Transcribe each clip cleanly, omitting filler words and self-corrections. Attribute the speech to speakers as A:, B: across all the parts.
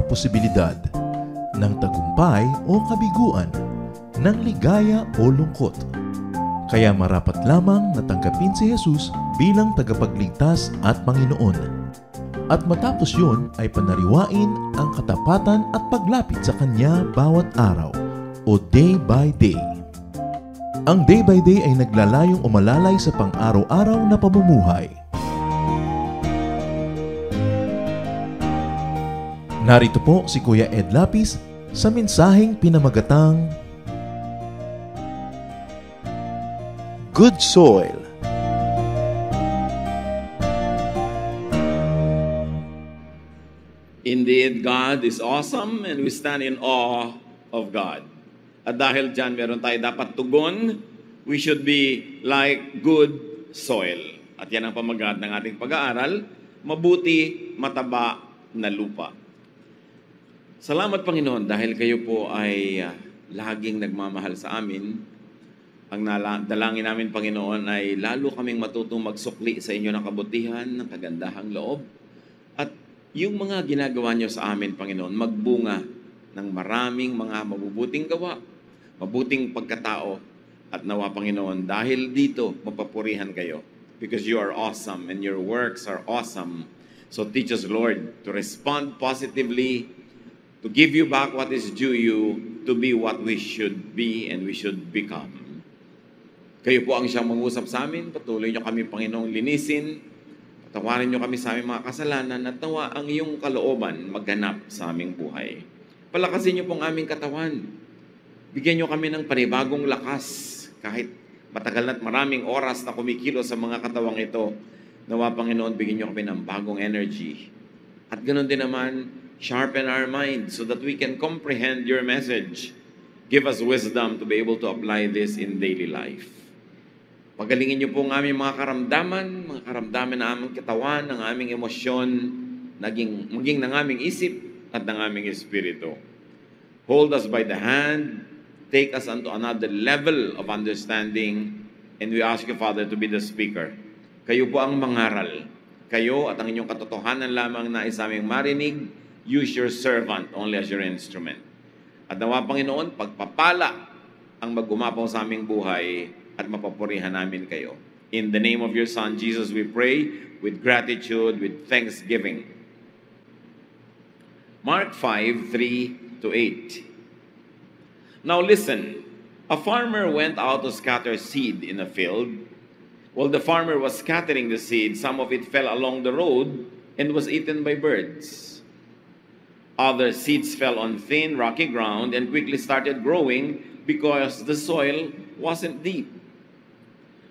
A: posibilidad ng tagumpay o kabiguan, ng ligaya o lungkot. Kaya marapat lamang na tanggapin si Jesus bilang tagapagligtas at Panginoon. At matapos yun ay panariwain ang katapatan at paglapit sa Kanya bawat araw o day by day. Ang day by day ay naglalayong umalalay sa pang-araw-araw na pamumuhay. Narito po si Kuya Ed Lapis sa mensaheng pinamagatang Good Soil.
B: Indeed, God is awesome and we stand in awe of God. At dahil dyan, meron tayo dapat tugon, we should be like good soil. At yan ang pamagat ng ating pag-aaral, mabuti, mataba na lupa. Salamat, Panginoon, dahil kayo po ay laging nagmamahal sa amin. Ang dalangin namin, Panginoon, ay lalo kaming matutong magsukli sa inyo ng kabutihan, ng kagandahang loob. At yung mga ginagawa niyo sa amin, Panginoon, magbunga ng maraming mga mabubuting gawa, mabuting pagkatao. At nawa, Panginoon, dahil dito, mapapurihan kayo. Because you are awesome and your works are awesome. So teach us, Lord, to respond positively, to give you back what is due you, to be what we should be and we should become. Kayo po ang siyang mangusap sa amin. Patuloy niyo kami, Panginoong, linisin. Patawarin niyo kami sa aming mga kasalanan at nawa ang iyong kalooban magganap sa aming buhay. Palakasin niyo pong aming katawan. Bigyan niyo kami ng panibagong lakas kahit matagal na't maraming oras na kumikilos sa mga katawang ito. Nawa, Panginoon, bigyan niyo kami ng bagong energy. At ganoon din naman, sharpen our minds so that we can comprehend your message. Give us wisdom to be able to apply this in daily life. Pagalingin niyo po ang aming mga karamdaman ng aming katawan, ng aming emosyon, maging ng aming isip at ng aming espiritu. Hold us by the hand, take us unto another level of understanding, and we ask you, Father, to be the speaker. Kayo po ang mangaral. Kayo at ang inyong katotohanan lamang na isaming marinig. Use your servant only as your instrument. At nawa, Panginoon, pagpapala ang magumapaw sa aming buhay at mapapurihan namin kayo. In the name of your Son, Jesus, we pray with gratitude, with thanksgiving. Mark 5:3-8. Now listen, a farmer went out to scatter seed in a field. While the farmer was scattering the seed, some of it fell along the road and was eaten by birds. Other seeds fell on thin, rocky ground and quickly started growing because the soil wasn't deep.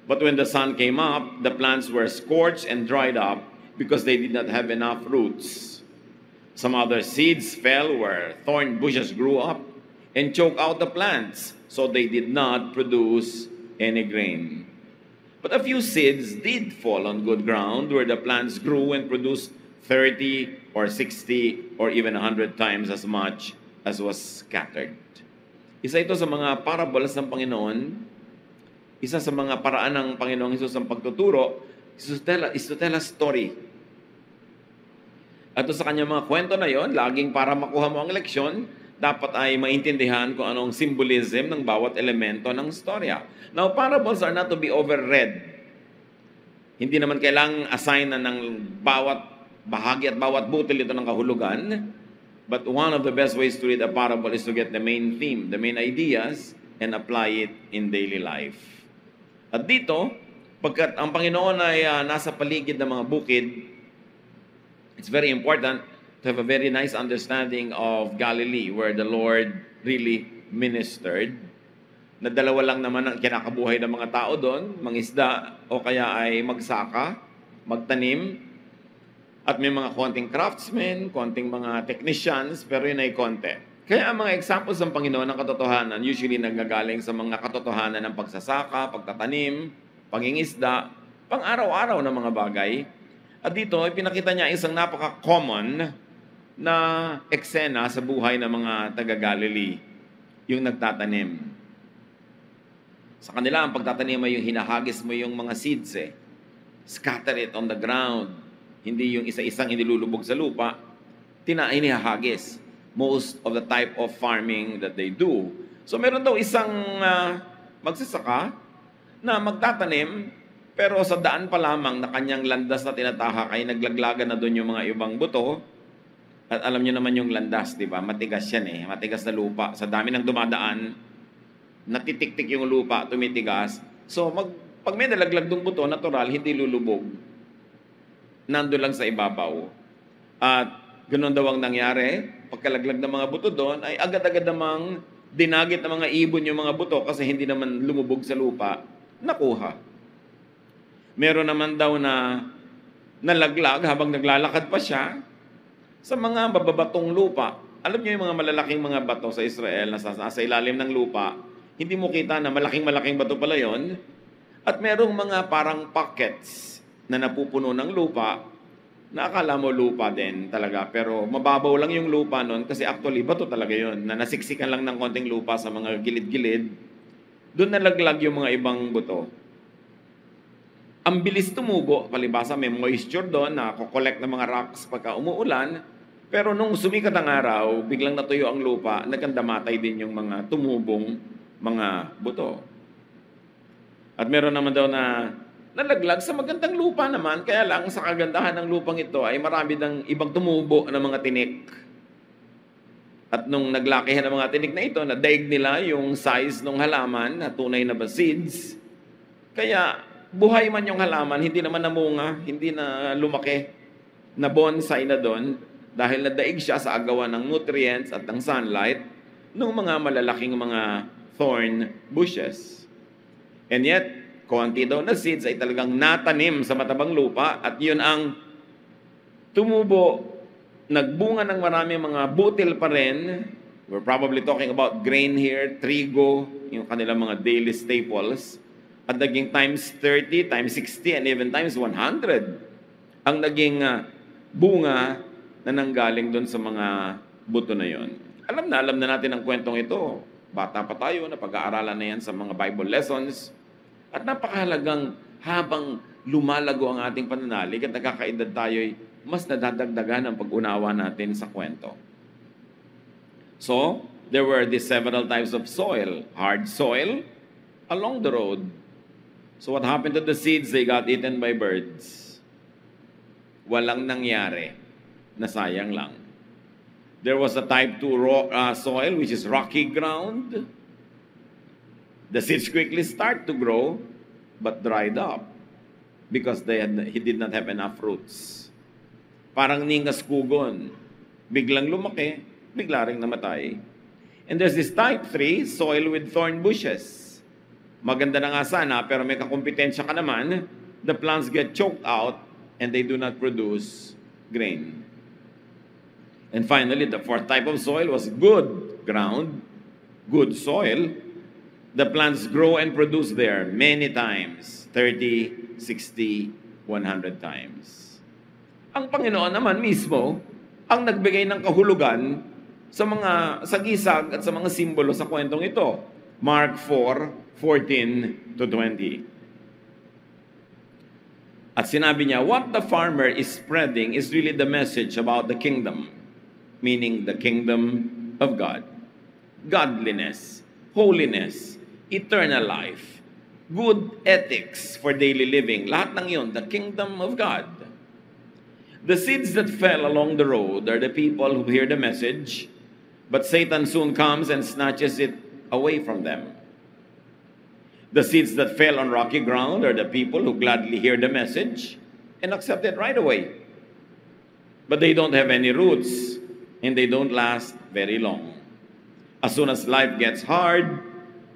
B: But when the sun came up, the plants were scorched and dried up because they did not have enough roots. Some other seeds fell where thorn bushes grew up and choked out the plants, so they did not produce any grain. But a few seeds did fall on good ground where the plants grew and produced 30 or 60 or even 100 times as much as was scattered. Isa ito sa mga parables ng Panginoon. Isa sa mga paraan ng Panginoong Hesus ang pagtuturo is to tell a story. At sa kanyang mga kwento na yon, laging para makuha mo ang leksyon, dapat ay maintindihan kung anong symbolism ng bawat elemento ng storya. Now, parables are not to be overread. Hindi naman kailangang assign na ng bawat bahagi at bawat butil ito ng kahulugan. But one of the best ways to read a parable is to get the main theme, the main ideas, and apply it in daily life. At dito, pagkat ang Panginoon ay nasa paligid ng mga bukid, it's very important to have a very nice understanding of Galilee where the Lord really ministered. Na dalawa lang naman ang kinakabuhay ng mga tao doon, mangisda o kaya ay magsaka, magtanim, at may mga konting craftsmen, konting mga technicians, pero yun ay konti. Kaya ang mga examples ng Panginoon ng katotohanan usually nagagaling sa mga katotohanan ng pagsasaka, pagtatanim, pangingisda, pang-araw-araw na mga bagay. At dito, ipinakita niya isang napaka-common na eksena sa buhay ng mga taga-Galilee, yung nagtatanim. Sa kanila, ang pagtatanim ay yung hinahagis mo yung mga seeds Scatter it on the ground. Hindi yung isa-isang inilulubog sa lupa, hinahagis. most of the type of farming that they do. So meron daw isang magsasaka na magtatanim, pero sa daan pa lamang na kanyang landas na tinatahak ay naglaglagan na doon yung mga ibang buto. At alam niyo naman yung landas, di ba? Matigas yan eh. Matigas na lupa. Sa dami ng dumadaan, natitik-tik yung lupa, tumitigas. So pag may nalaglag ng buto, natural, hindi lulubog. Nando lang sa ibabaw. At ganoon daw ang nangyari. Pagkalaglag ng mga buto doon, ay agad-agad namang dinagit ng mga ibon yung mga buto kasi hindi naman lumubog sa lupa, nakuha. Meron naman daw na nalaglag habang naglalakad pa siya sa mga bababatong lupa. Alam niyo yung mga malalaking mga bato sa Israel na sa ilalim ng lupa, hindi mo kita na malaking-malaking bato pala yon. At merong mga parang pockets na napupuno ng lupa, na akala mo lupa din talaga, pero mababaw lang yung lupa nun kasi actually bato talaga yun, na nasiksikan lang ng konting lupa sa mga gilid-gilid. Doon nalaglag yung mga ibang buto. Ang bilis tumubo, palibasa may moisture doon na kukolekt ng mga rocks pagka umuulan, pero nung sumikat ang araw, biglang natuyo ang lupa, nagkandamatay din yung mga tumubong mga buto. At meron naman daw na nalaglag sa magandang lupa naman, kaya lang sa kagandahan ng lupang ito ay marami ng ibang tumubo ng mga tinik. At nung naglakihan ng mga tinik na ito, nadaig nila yung size ng halaman na tunay na ba seeds. Kaya buhay man yung halaman, hindi naman namunga, hindi na lumaki, na bonsai na doon, dahil nadaig siya sa agawan ng nutrients at ng sunlight ng mga malalaking mga thorn bushes. And yet, konti daw na seeds ay talagang natanim sa matabang lupa at yun ang tumubo, nagbunga ng maraming mga butil pa rin. We're probably talking about grain here, trigo, yung kanilang mga daily staples. At naging times 30, times 60, and even times 100 ang naging bunga na nanggaling doon sa mga buto na yon. Alam na natin ang kwentong ito. Bata pa tayo, napag-aaralan na yan sa mga Bible lessons. At napakahalagang habang lumalago ang ating pananalig at nagkakaedad tayo'y mas nadadagdagan ang pag-unawa natin sa kwento. So, there were these several types of soil. Hard soil along the road. So what happened to the seeds? They got eaten by birds. Walang nangyari. Nasayang lang. There was a type 2 soil, which is rocky ground. The seeds quickly start to grow, but dried up because he did not have enough roots. Parang ningas kugon. Biglang lumaki, bigla ring namatay. And there's this type 3, soil with thorn bushes. Maganda na nga sana, pero may kakumpetensya ka naman, the plants get choked out and they do not produce grain. And finally, the 4th type of soil was good ground, good soil. The plants grow and produce there many times, 30, 60, 100 times. Ang Panginoon naman mismo ang nagbigay ng kahulugan sa mga sagisag at sa mga simbolo sa kwentong ito. Mark 4:14 to 20. At sinabi niya, what the farmer is spreading is really the message about the kingdom, meaning the kingdom of God. Godliness, holiness, eternal life, good ethics for daily living. Lahat ng yun, the kingdom of God. The seeds that fell along the road are the people who hear the message, but Satan soon comes and snatches it away from them. The seeds that fell on rocky ground are the people who gladly hear the message and accept it right away. But they don't have any roots and they don't last very long. As soon as life gets hard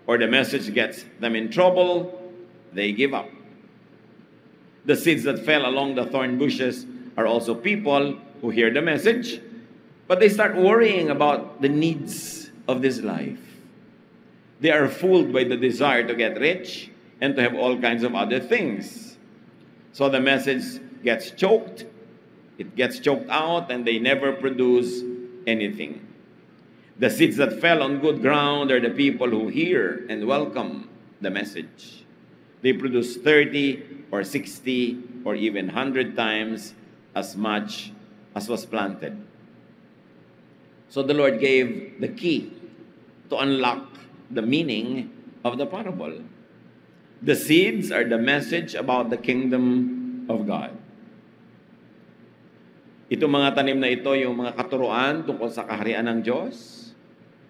B: or the message gets them in trouble, they give up. The seeds that fell along the thorn bushes are also people who hear the message, but they start worrying about the needs of this life. They are fooled by the desire to get rich and to have all kinds of other things. So the message gets choked, it gets choked out, and they never produce anything. The seeds that fell on good ground are the people who hear and welcome the message. They produce 30 or 60 or even 100 times as much as was planted. So the Lord gave the key to unlock the meaning of the parable. The seeds are the message about the kingdom of God. Itong mga tanim na ito, yung mga katuruan tungkol sa kaharian ng Diyos,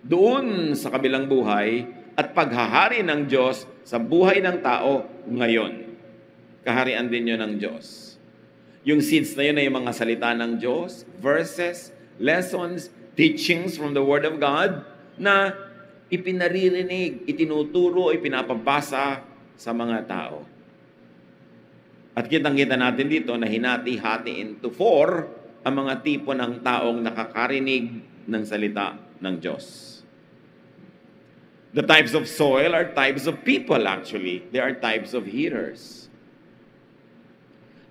B: doon sa kabilang buhay, at paghahari ng Diyos sa buhay ng tao ngayon. Kaharian din yun ng Diyos. Yung seeds na yun ay yung mga salita ng Diyos, verses, lessons, teachings from the Word of God na ipinaririnig, itinuturo, ipinapabasa sa mga tao. At kitang-kita natin dito na hinati-hati into 4 ang mga tipo ng taong nakakarinig ng salita ng Diyos. The types of soil are types of people actually. They are types of hearers.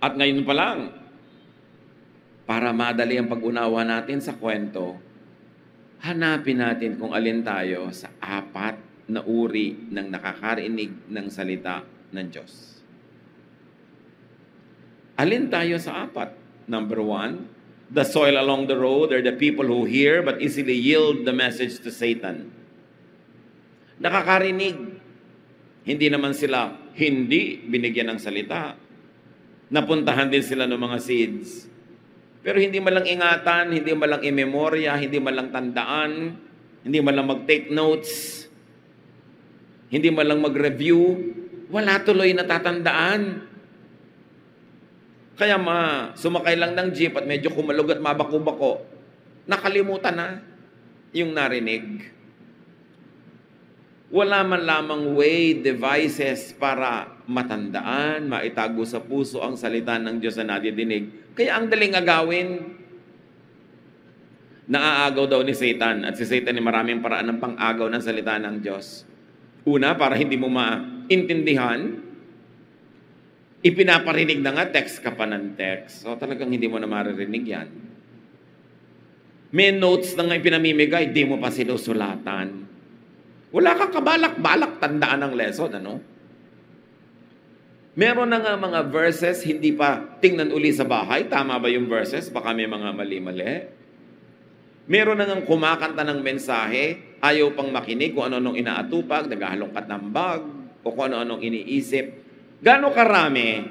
B: At ngayon pa lang, para madali ang pag-unawa natin sa kwento, hanapin natin kung alin tayo sa 4 na uri ng nakakarinig ng salita ng Diyos. Alin tayo sa 4? Number 1, the soil along the road are the people who hear but easily yield the message to Satan. Nakakarinig. Hindi naman sila hindi binigyan ng salita. Napuntahan din sila ng mga seeds. Pero hindi man lang ingatan, hindi man lang i-memorya, hindi man lang tandaan, hindi man lang mag-take notes, hindi man lang mag-review, wala tuloy natatandaan. Kaya sumakay lang ng jeep at medyo kumalog at mabako-bako, nakalimutan na yung narinig. Wala man lamang way, devices para matandaan, maitago sa puso ang salita ng Diyos na nadidinig. Kaya ang daling agawin. Naaagaw daw ni Satan. At si Satan ay maraming paraan ng pang-agaw ng salita ng Diyos. Una, para hindi mo maintindihan, ipinaparinig na nga, text ka pa ng text. So talagang hindi mo na maririnig yan. May notes na nga ipinamimigay, di mo pa sinusulatan. Wala kang kabalak-balak tandaan ng lesson, ano? Meron na nga mga verses, hindi pa tingnan uli sa bahay. Tama ba yung verses? Baka may mga mali-mali. Meron na nga kumakanta ng mensahe, ayaw pang makinig kung ano-anong inaatupag, naghahalongkat ng bag, o kung ano-anong iniisip. Gano'ng karami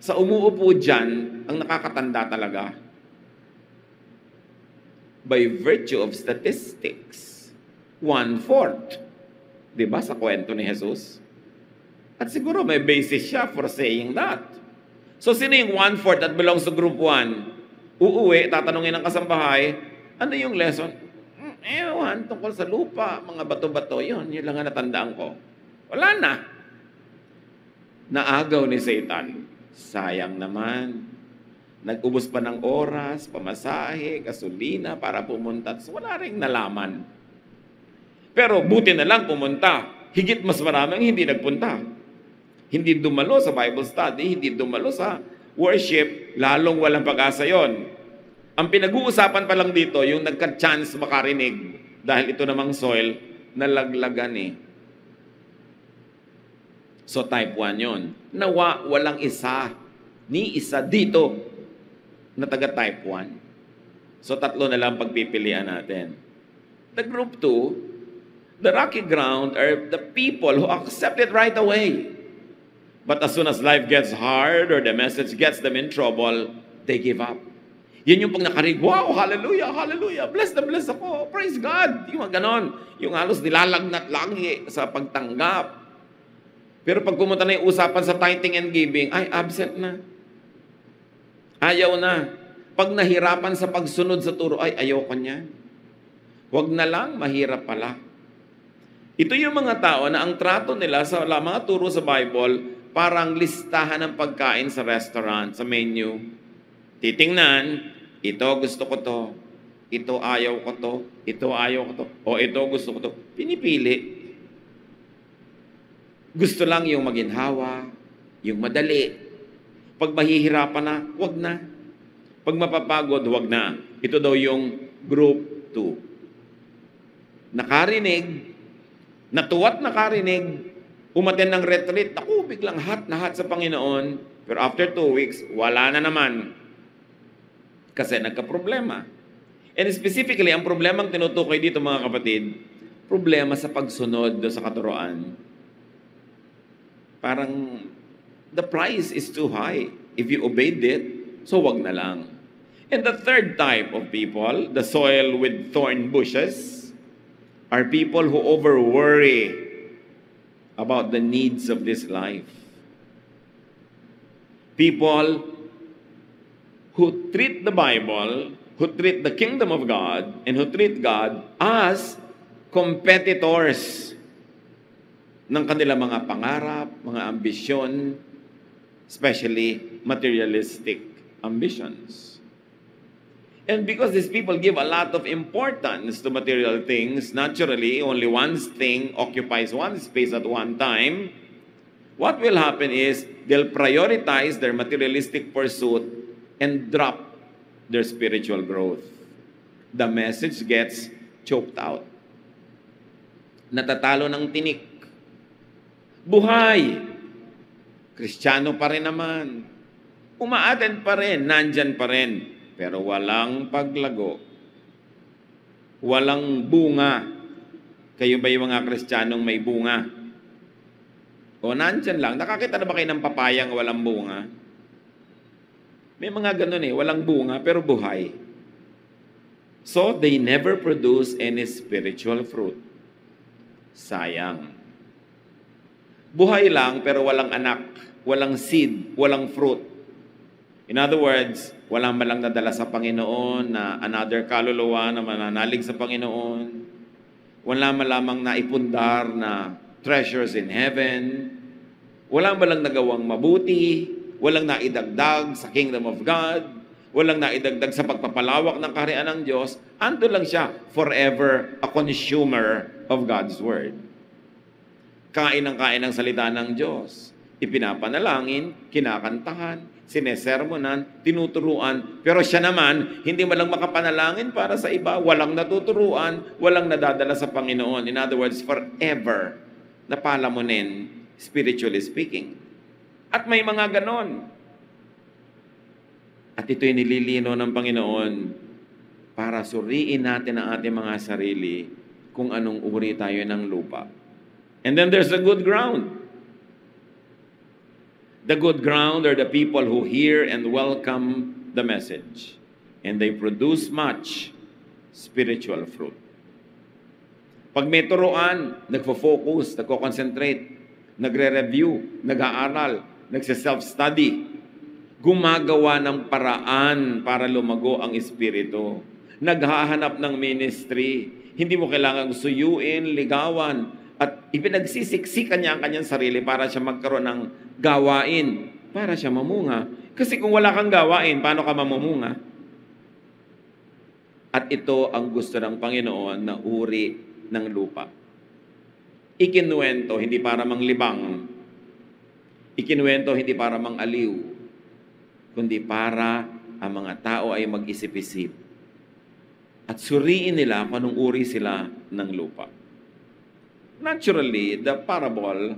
B: sa umuupo dyan ang nakakatanda talaga? By virtue of statistics, 1/4. Diba sa kwento ni Jesus? At siguro may basis siya for saying that. So sino yung 1/4 that belongs to group 1? Uuwi, tatanungin ng kasambahay, ano yung lesson? Ewan, tungkol sa lupa, mga bato-bato, yun lang ang natandaan ko. Wala na. Naagaw ni Satan. Sayang naman. Nag-ubos pa ng oras, pamasahe, gasolina para pumunta. So wala rin nalaman. Pero buti na lang pumunta. Higit mas maraming hindi nagpunta. Hindi dumalo sa Bible study, hindi dumalo sa worship, lalong walang pag-asa yon. Ang pinag-uusapan pa lang dito, yung nagka-chance makarinig, dahil ito namang soil, nalaglagan eh. So type 1 yon. Nawa, walang isa, ni isa dito, na taga-type 1. So 3 na lang pagpipilian natin. The group 2, the rocky ground are the people who accept it right away. But as soon as life gets hard or the message gets them in trouble, they give up. Yan yung pag nakarig, wow, hallelujah, hallelujah, bless ako, praise God. Yung ganon, yung halos nilalagnat lagi sa pagtanggap. Pero pag pumunta na yung usapan sa tithing and giving, ay, absent na. Ayaw na. Pag nahirapan sa pagsunod sa turo, ay, ayaw ko niyan. Huwag na lang, mahirap pala. Ito yung mga tao na ang trato nila sa mga turo sa Bible, parang listahan ng pagkain sa restaurant, sa menu. Titingnan, ito gusto ko to, ito ayaw ko to, ito ayaw ko to, o ito gusto ko to. Pinipili. Gusto lang yung maginhawa, yung madali. Pag mahihirapan na, wag na. Pag mapapagod, wag na. Ito daw yung group 2. Nakarinig, natuwa't nakarinig, umaten ng retreat, ako biglang hot na hot sa Panginoon, pero after 2 weeks, wala na naman. Kasi nagka-problema. And specifically, ang problemang tinutukoy dito mga kapatid, problema sa pagsunod sa katuroan. Parang the price is too high. If you obeyed it, so wag na lang. And the third type of people, the soil with thorn bushes, are people who over-worry about the needs of this life. People who treat the Bible, who treat the kingdom of God, and who treat God as competitors ng kanilang mga pangarap, mga ambisyon, especially materialistic ambitions. And because these people give a lot of importance to material things, naturally, only one thing occupies one space at one time, what will happen is they'll prioritize their materialistic pursuit and drop their spiritual growth. The message gets choked out. Natatalo ng tinik. Buhay! Kristiyano pa rin naman. Umaattend pa rin, nandyan pa rin. Pero walang paglago. Walang bunga. Kayo ba yung mga Kristiyanong may bunga? O nandyan lang. Nakakita na ba kayo ng papayang walang bunga? May mga ganun walang bunga pero buhay. So, they never produce any spiritual fruit. Sayang. Buhay lang pero walang anak, walang seed, walang fruit. In other words, walang malang nadala sa Panginoon na another kaluluwa na mananalig sa Panginoon. Wala malamang naipundar na treasures in heaven. Walang malang nagawang mabuti. Walang naidagdag sa kingdom of God. Walang naidagdag sa pagpapalawak ng kaharian ng Diyos. Ando lang siya, forever a consumer of God's Word. Kain ng salita ng Diyos. Ipinapanalangin, kinakantahan, sinesermonan, tinuturuan. Pero siya naman, hindi malang makapanalangin para sa iba. Walang natuturuan, walang nadadala sa Panginoon. In other words, forever na palamunin, spiritually speaking. At may mga ganon. At ito'y nililino ng Panginoon para suriin natin ang ating mga sarili kung anong uri tayo ng lupa. And then there's the good ground. The good ground are the people who hear and welcome the message. And they produce much spiritual fruit. Pag may turuan, nagfo-focus, nagko-concentrate, nagre-review, nag-aaral, nagse-self-study, gumagawa ng paraan para lumago ang espiritu. Naghahanap ng ministry. Hindi mo kailangang suyuin, ligawan, at ipinagsisiksikan niya ang kanyang sarili para siya magkaroon ng gawain, para siya mamunga. Kasi kung wala kang gawain, paano ka mamumunga? At ito ang gusto ng Panginoon na uri ng lupa. Ikinuwento, hindi para manglibang. Ikinuwento, hindi para mangaliw. Kundi para ang mga tao ay mag-isip-isip. At suriin nila kung anong uri sila ng lupa. Naturally, the parable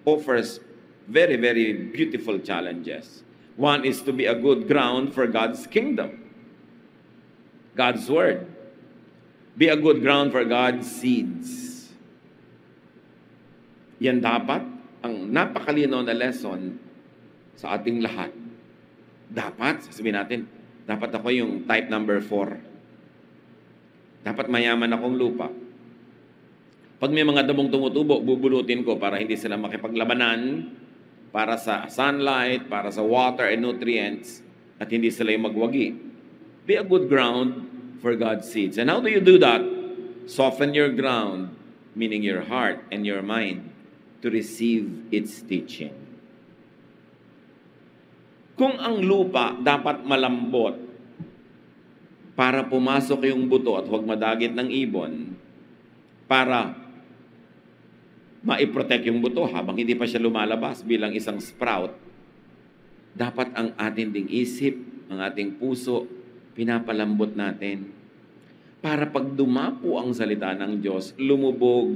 B: offers very, very beautiful challenges. One is to be a good ground for God's kingdom. God's word. Be a good ground for God's seeds. Yan dapat ang napakalinaw na lesson sa ating lahat. Dapat, sasabihin natin, dapat ako yung type number 4. Dapat mayaman akong lupa. Pag may mga damong tumutubo, bubulutin ko para hindi sila makipaglabanan, para sa sunlight, para sa water and nutrients, at hindi sila yung magwagi. Be a good ground for God's seeds. And how do you do that? Soften your ground, meaning your heart and your mind, to receive its teaching. Kung ang lupa dapat malambot para pumasok yung buto at huwag madagit ng ibon, para maiprotect yung buto habang hindi pa siya lumalabas bilang isang sprout, dapat ang ating ding isip, ang ating puso, pinapalambot natin. Para pag dumapo ang salita ng Diyos, lumubog,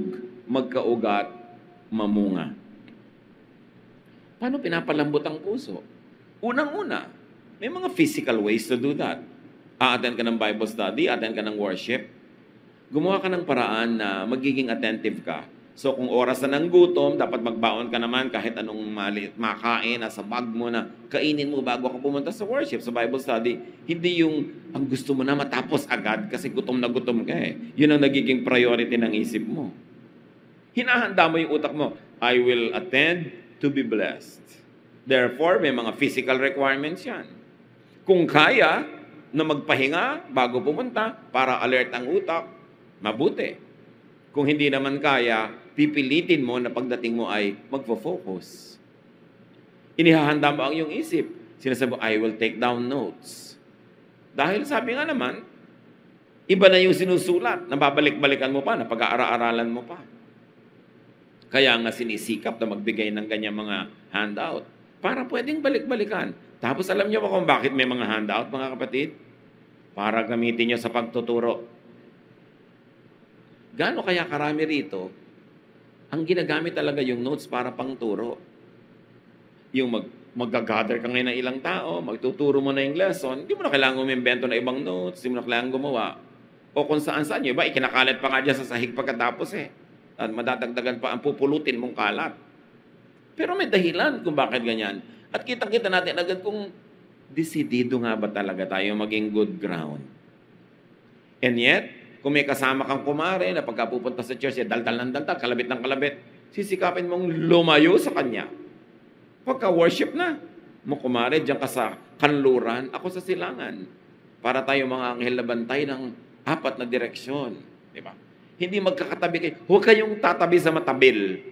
B: magkaugat, mamunga. Paano pinapalambot ang puso? Unang-una, may mga physical ways to do that. A-attend ka ng Bible study, attend ka ng worship. Gumawa ka ng paraan na magiging attentive ka. So kung oras na ng gutom, dapat magbaon ka naman kahit anong makain nasa bag mo na kainin mo bago ka pumunta sa worship, sa Bible study. Hindi yung ang gusto mo na matapos agad kasi gutom na gutom ka eh. Yun ang nagiging priority ng isip mo. Hinahanda mo yung utak mo. I will attend to be blessed. Therefore, may mga physical requirements yan. Kung kaya na magpahinga bago pumunta para alert ang utak, mabuti. Kung hindi naman kaya, pipilitin mo na pagdating mo ay magfo-focus. Inihahanda mo ang iyong isip. Sinasabi mo, I will take down notes. Dahil sabi nga naman, iba na yung sinusulat, nababalik-balikan mo pa, napag-aara-aralan mo pa. Kaya nga sinisikap na magbigay ng ganyang mga handout para pwedeng balik-balikan. Tapos alam niyo ba kung bakit may mga handout, mga kapatid? Para gamitin niyo sa pagtuturo. Gaano kaya karami rito, ang ginagamit talaga yung notes para pangturo. Yung mag-gather ka ngayon ng ilang tao, magtuturo mo na yung lesson, hindi mo na kailangan umimbento na ibang notes, hindi mo na kailangan gumawa. O kung saan-saan yung iba, ikinakalat pa nga dyan sa sahig pagkatapos eh. At madadagdagan pa ang pupulutin mong kalat. Pero may dahilan kung bakit ganyan. At kitang-kita natin agad kung desidido nga ba talaga tayo maging good ground. And yet, kung may kasama kang kumare na pagkapupunta sa church, daldal ng daldal, kalabit ng kalabit, sisikapin mong lumayo sa kanya. Pagka-worship na, mo kumare, diyan ka sa kanluran, ako sa silangan. Para tayo mga anghel na bantay ng 4 na direksyon. Diba? Hindi magkakatabi kayo. Huwag kayong tatabi sa matabil.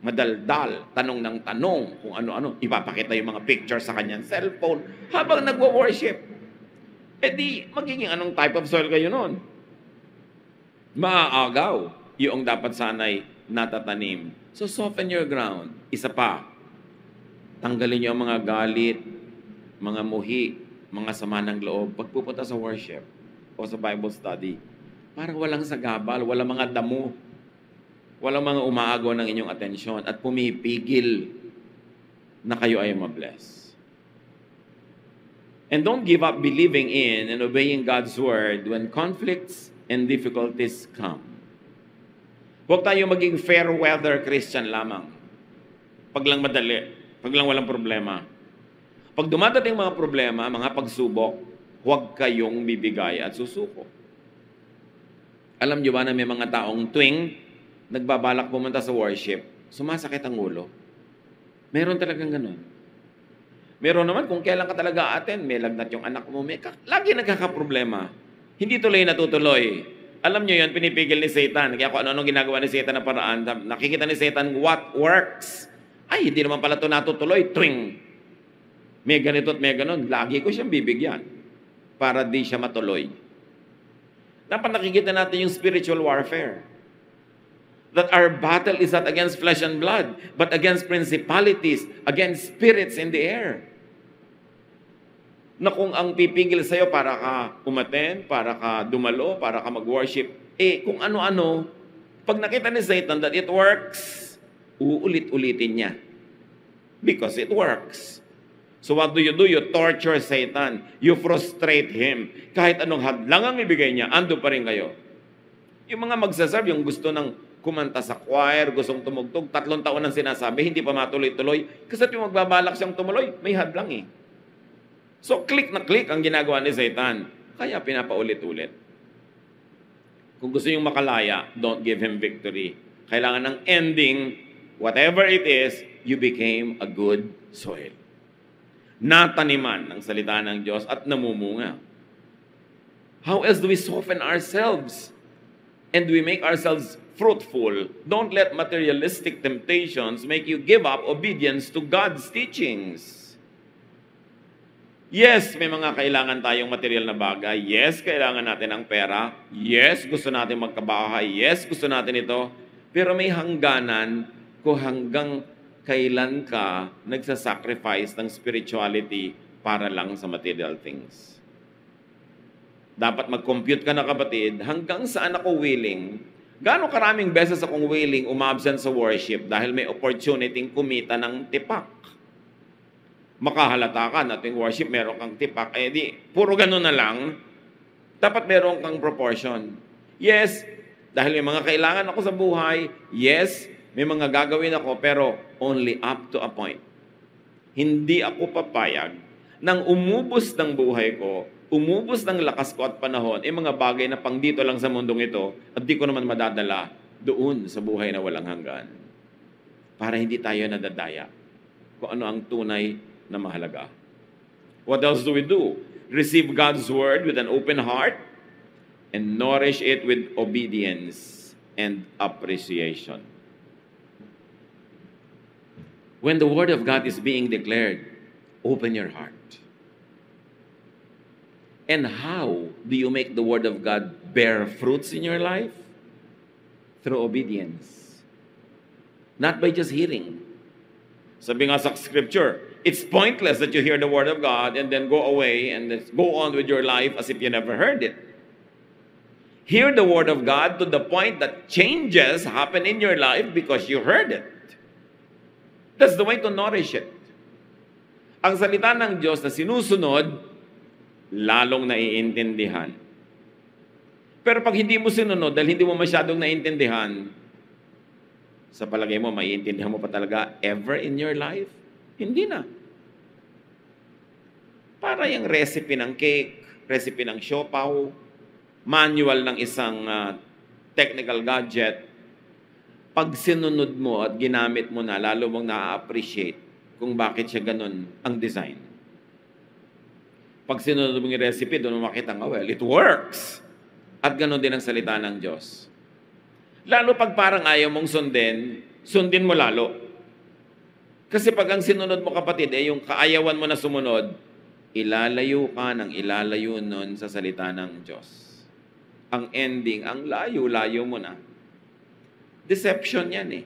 B: Madaldal, tanong ng tanong, kung ano-ano. Ipapakita yung mga picture sa kanyang cellphone habang nagwa-worship. Eh di, magiging anong type of soil kayo nun? Maaagaw yung dapat sanay natatanim. So, soften your ground. Isa pa, tanggalin niyo ang mga galit, mga muhi, mga sama ng loob, pagpupunta sa worship o sa Bible study. Para walang sagabal, walang mga damo, walang mga umaagaw ng inyong atensyon at pumipigil na kayo ay mabless. And don't give up believing in and obeying God's word when conflicts and difficulties come. Huwag tayo maging fair weather Christian lamang. Pag lang madali, pag lang walang problema. Pag dumadating mga problema, mga pagsubok, huwag kayong bibigay at susuko. Alam niyo ba na may mga taong tuwing nagbabalak pumunta sa worship, sumasakit ang ulo? Meron talagang ganun. Meron naman kung kailan ka talaga attend, may lagnat yung anak mo, lagi nagkakaproblema. Hindi tuloy natutuloy. Alam niyo yun, pinipigil ni Satan. Kaya kung ano-ano ginagawa ni Satan na paraan, nakikita ni Satan what works. Ay, hindi naman pala ito natutuloy. Twing! May ganito at may ganon. Lagi ko siyang bibigyan para di siya matuloy. Dapat nakikita natin yung spiritual warfare. That our battle is not against flesh and blood, but against principalities, against spirits in the air. Na kung ang pipigil sa'yo para ka umaten, para ka dumalo, para ka mag-worship, kung ano-ano, pag nakita ni Satan that it works, uulit-ulitin niya. Because it works. So what do? You torture Satan. You frustrate him. Kahit anong hadlang ang ibigay niya, ando pa rin kayo. Yung mga magsaserve, yung gusto ng kumanta sa choir, gustong tumugtog, 3 taon ang sinasabi, hindi pa matuloy-tuloy. Kasi yung magbabalak siyang tumuloy, may hadlang eh. So, click na click ang ginagawa ni Satan. Kaya pinapaulit-ulit. Kung gusto yung makalaya, don't give him victory. Kailangan ng ending, whatever it is, you became a good soil. Nataniman ng salita ng Diyos at namumunga. How else do we soften ourselves? And we make ourselves fruitful. Don't let materialistic temptations make you give up obedience to God's teachings. Yes, may mga kailangan tayong material na bagay. Yes, kailangan natin ng pera. Yes, gusto natin magkabahay. Yes, gusto natin ito. Pero may hangganan kung hanggang kailan ka nagsasacrifice ng spirituality para lang sa material things. Dapat mag-compute ka na kapatid, hanggang saan ako willing. Gaano karaming beses akong willing umabsent sa worship dahil may opportunity kumita ng tipak. makahalata ka na tuwing worship, meron kang tipak, eh di, puro ganun na lang, dapat meron kang proportion. Yes, dahil may mga kailangan ako sa buhay, yes, may mga gagawin ako, pero only up to a point. Hindi ako papayag nang umubos ng buhay ko, umubos ng lakas ko at panahon, mga bagay na pang dito lang sa mundong ito, at di ko naman madadala doon sa buhay na walang hanggan. Para hindi tayo nadadaya kung ano ang tunay na mahalaga. What else do we do? Receive God's word with an open heart and nourish it with obedience and appreciation. When the word of God is being declared, open your heart. And how do you make the word of God bear fruits in your life? Through obedience. Not by just hearing. Sabi nga sa scripture, it's pointless that you hear the word of God and then go away and go on with your life as if you never heard it. Hear the word of God to the point that changes happen in your life because you heard it. That's the way to nourish it. Ang salita ng Diyos na sinusunod, lalong naiintindihan. Pero pag hindi mo sinunod, dahil hindi mo masyadong naiintindihan, sa palagay mo, maiintindihan mo pa talaga ever in your life? Hindi na. Para yung recipe ng cake, recipe ng siopaw, manual ng isang technical gadget, pag sinunod mo at ginamit mo na, lalo mong na-appreciate kung bakit siya ganun ang design. Pag sinunod mo yung recipe, doon mo makita nga, well, it works. At ganun din ang salita ng Diyos. Lalo pag parang ayaw mong sundin mo lalo. Kasi pag ang sinunod mo, kapatid, yung kaayawan mo na sumunod, ilalayo ka ng ilalayo nun sa salita ng Diyos. Ang ending, ang layo-layo mo na. Deception yan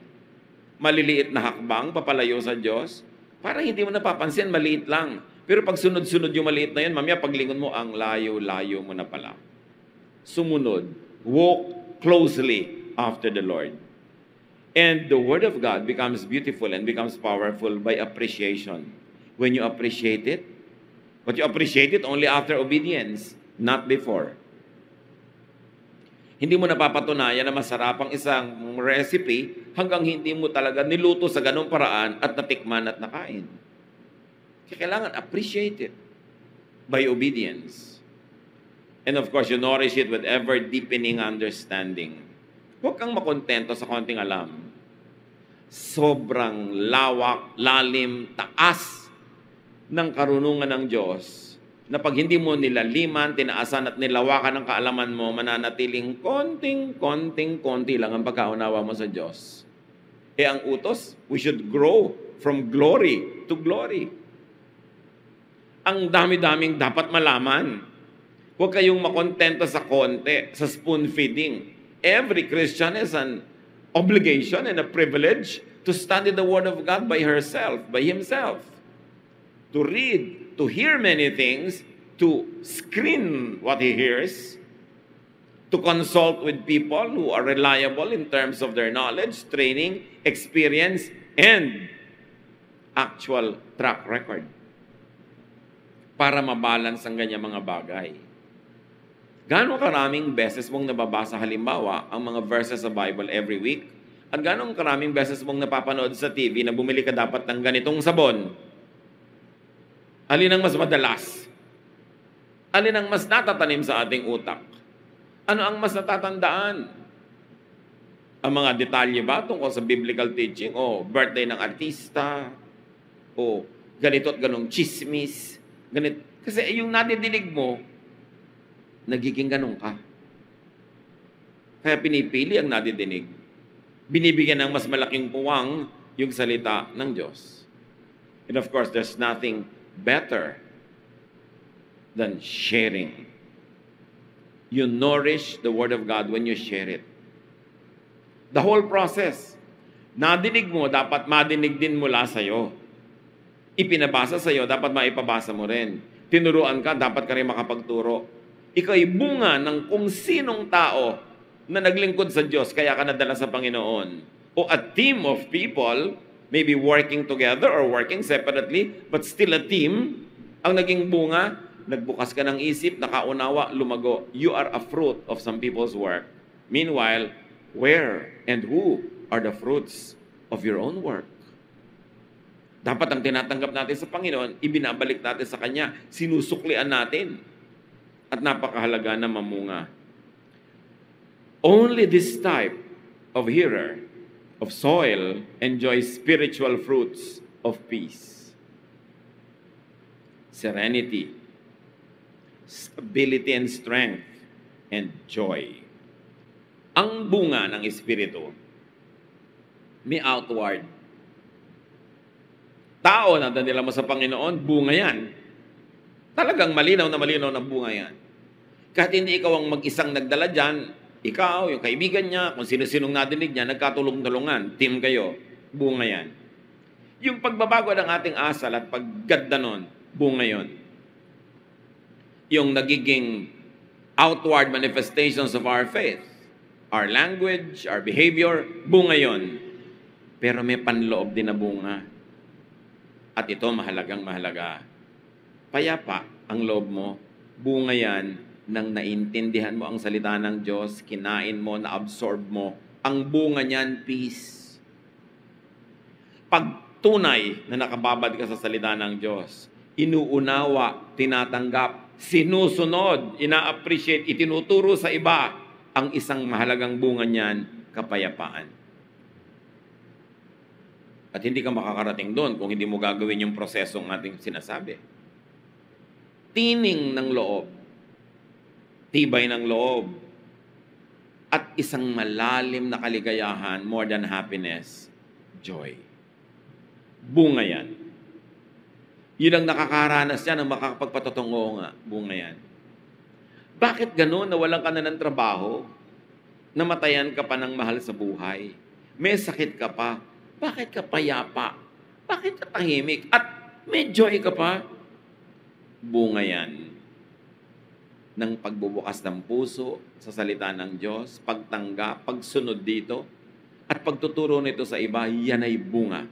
B: Maliliit na hakbang, papalayo sa Diyos. Parang hindi mo napapansin, maliit lang. Pero pag sunod-sunod yung maliit na yun, mamaya paglingon mo, ang layo-layo mo na pala. Sumunod. Walk closely after the Lord. And the Word of God becomes beautiful and becomes powerful by appreciation. When you appreciate it, but you appreciate it only after obedience, not before. Hindi mo napapatunayan na masarap ang isang recipe hanggang hindi mo talaga niluto sa ganong paraan at natikman at nakain. Kailangan appreciate it by obedience. And of course, you nourish it with ever-deepening understanding. Huwag kang makontento sa konting alam. Sobrang lawak, lalim, taas ng karunungan ng Diyos na pag hindi mo nilaliman, tinaasan at nilawakan ng kaalaman mo, mananatiling konti lang ang pagkaunawa mo sa Diyos. Ang utos, we should grow from glory to glory. Ang dami-daming dapat malaman. Huwag kayong makontento sa konti, sa spoon feeding. Every Christian has an obligation and a privilege to study the Word of God by herself, by himself. To read, to hear many things, to screen what he hears, to consult with people who are reliable in terms of their knowledge, training, experience, and actual track record. Para mabalance ang ganyan mga bagay. Gano'ng karaming beses mong nababasa halimbawa ang mga verses sa Bible every week? At gano'ng karaming beses mong napapanood sa TV na bumili ka dapat ng ganitong sabon? Alin ang mas madalas? Alin ang mas natatanim sa ating utak? Ano ang mas natatandaan? Ang mga detalye ba tungkol sa biblical teaching? O birthday ng artista? O ganito at ganong chismis? Ganito. Kasi yung nadidinig mo, nagiging ganun ka. Kaya pinipili ang nadidinig. Binibigyan ng mas malaking puwang yung salita ng Diyos. And of course, there's nothing better than sharing. You nourish the Word of God when you share it. The whole process. Nadinig mo, dapat madinig din mula sa'yo. Ipinabasa sa'yo, dapat maipabasa mo rin. Tinuruan ka, dapat ka rin makapagturo. Ikaw ay bunga ng kung sinong tao na naglingkod sa Diyos, kaya ka nadala sa Panginoon. O a team of people maybe working together or working separately, but still a team, ang naging bunga, nagbukas ka ng isip, nakaunawa, lumago. You are a fruit of some people's work. Meanwhile, where and who are the fruits of your own work? Dapat ang tinatanggap natin sa Panginoon, ibinabalik natin sa Kanya, sinusuklian natin. At napakahalaga na mamunga. Only this type of hearer, of soil, enjoys spiritual fruits of peace, serenity, stability and strength, and joy. Ang bunga ng Espiritu, may outward. Tao na danila mo sa Panginoon, bunga yan. Talagang malinaw na bunga yan. Kahit hindi ikaw ang mag-isang nagdala dyan, ikaw, yung kaibigan niya, kung sino-sinong nadinig niya, nagkatulong-tulungan, team kayo, bunga yan. Yung pagbabago ng ating asal at pagganda nun, bunga yun. Yung nagiging outward manifestations of our faith, our language, our behavior, bunga yun. Pero may panloob din na bunga. At ito mahalagang mahalaga. Payapa ang loob mo, bunga yan, nang naintindihan mo ang salita ng Diyos, kinain mo, na-absorb mo, ang bunga niyan, peace. Pag tunay na nakababad ka sa salita ng Diyos, inuunawa, tinatanggap, sinusunod, ina-appreciate, itinuturo sa iba, ang isang mahalagang bunga niyan, kapayapaan. At hindi ka makakarating doon kung hindi mo gagawin yung prosesong ating sinasabi. Tining ng loob, tibay ng loob, at isang malalim na kaligayahan, more than happiness, joy. Bunga yan. Yun ang nakakaranas yan, ang makakapagpatotoo nga, bunga yan. Bakit ganun na walang ka na ng trabaho? Namatayan ka pa ng mahal sa buhay? May sakit ka pa? Bakit ka payapa? Bakit ka tahimik? At may joy ka pa? Bunga yan ng pagbubukas ng puso sa salita ng Diyos, pagtanggap, pagsunod dito, at pagtuturo nito sa iba, yan ay bunga.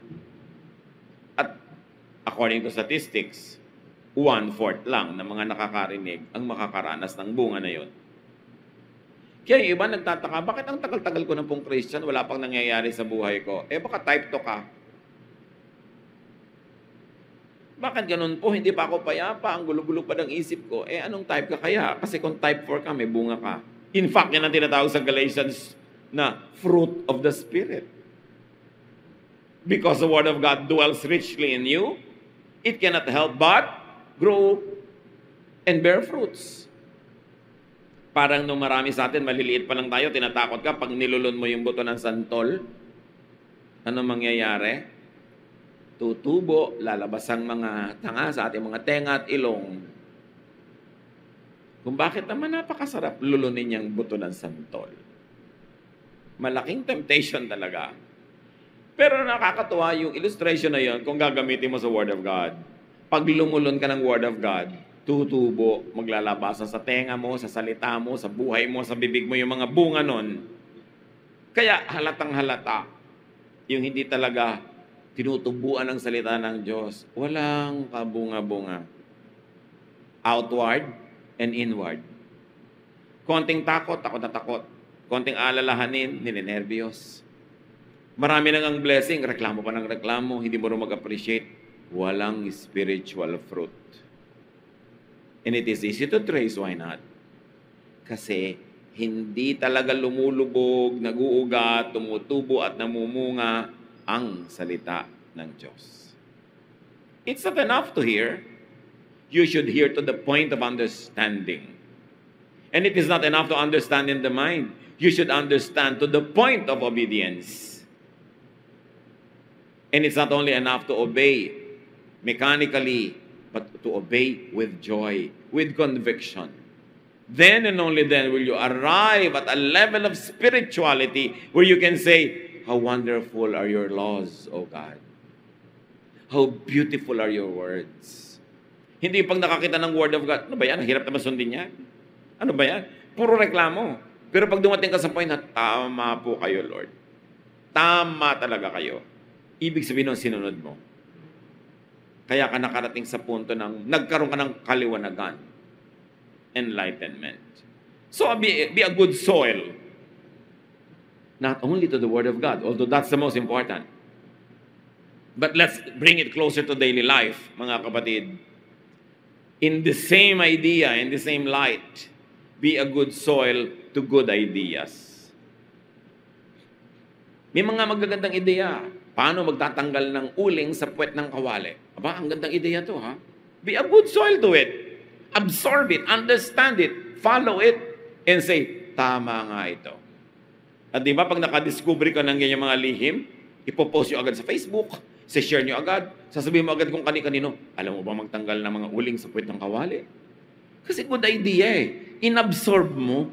B: At according to statistics, 1/4 lang ng mga nakakarinig ang makakaranas ng bunga na yon. Kaya yung iba nagtataka, bakit ang tagal-tagal ko na pong Christian, wala pang nangyayari sa buhay ko? Baka type 2 ka. Bakit ganun po? Hindi pa ako payapa. Ang gulo-gulo pa ng isip ko. Anong type ka kaya? Kasi kung type 4 ka, may bunga ka. In fact, yan ang tinatawag sa Galatians na fruit of the Spirit. Because the Word of God dwells richly in you, it cannot help but grow and bear fruits. Parang nung marami sa atin, maliliit pa lang tayo, tinatakot ka, pag nilulun mo yung buto ng santol, ano mangyayari? Tutubo, lalabas ang mga tanga sa ating mga tenga at ilong. Kung bakit naman napakasarap lulunin niyang buto ng santol. Malaking temptation talaga. Pero nakakatuwa yung illustration na yun kung gagamitin mo sa Word of God. Pag lumulun ka ng Word of God, tutubo, maglalabasan sa tenga mo, sa salita mo, sa buhay mo, sa bibig mo, yung mga bunga nun. Kaya halatang halata, yung hindi talaga tinutubuan ng salita ng Diyos, walang kabunga-bunga. Outward and inward. Konting takot, takot na takot. Konting alalahanin, ninenervyos. Marami nang ang blessing, reklamo pa ng reklamo, hindi mo rin mag-appreciate. Walang spiritual fruit. And it is easy to trace, why not? Kasi hindi talaga lumulubog, nag-uugat, tumutubo at namumunga ang salita ng Diyos. It's not enough to hear. You should hear to the point of understanding. And it is not enough to understand in the mind. You should understand to the point of obedience. And it's not only enough to obey mechanically, but to obey with joy, with conviction. Then and only then will you arrive at a level of spirituality where you can say, how wonderful are your laws, O God. How beautiful are your words. Hindi pag nakakita ng Word of God, ano ba yan? Hirap naman sundin yan. Ano ba yan? Puro reklamo. Pero pag dumating ka sa point na, tama po kayo, Lord. Tama talaga kayo. ibig sabihin ng sinunod mo. Kaya ka nakarating sa punto ng nagkaroon ka ng kaliwanagan, enlightenment. So be a good soil, not only to the Word of God, although that's the most important. But let's bring it closer to daily life, mga kapatid. In the same idea, in the same light, be a good soil to good ideas. May mga magagandang ideya. Paano magtatanggal ng uling sa puwet ng kawali? Aba, ang gandang ideya to, ha? Be a good soil to it. Absorb it, understand it, follow it, and say, tama nga ito. At di ba, pag nakadiscover ka ng ganyan mga lihim, ipopost nyo agad sa Facebook, share nyo agad, sasabihin mo agad kung kani-kanino, alam mo ba magtanggal ng mga uling sa puwet ng kawali? Kasi good idea eh. Inabsorb mo.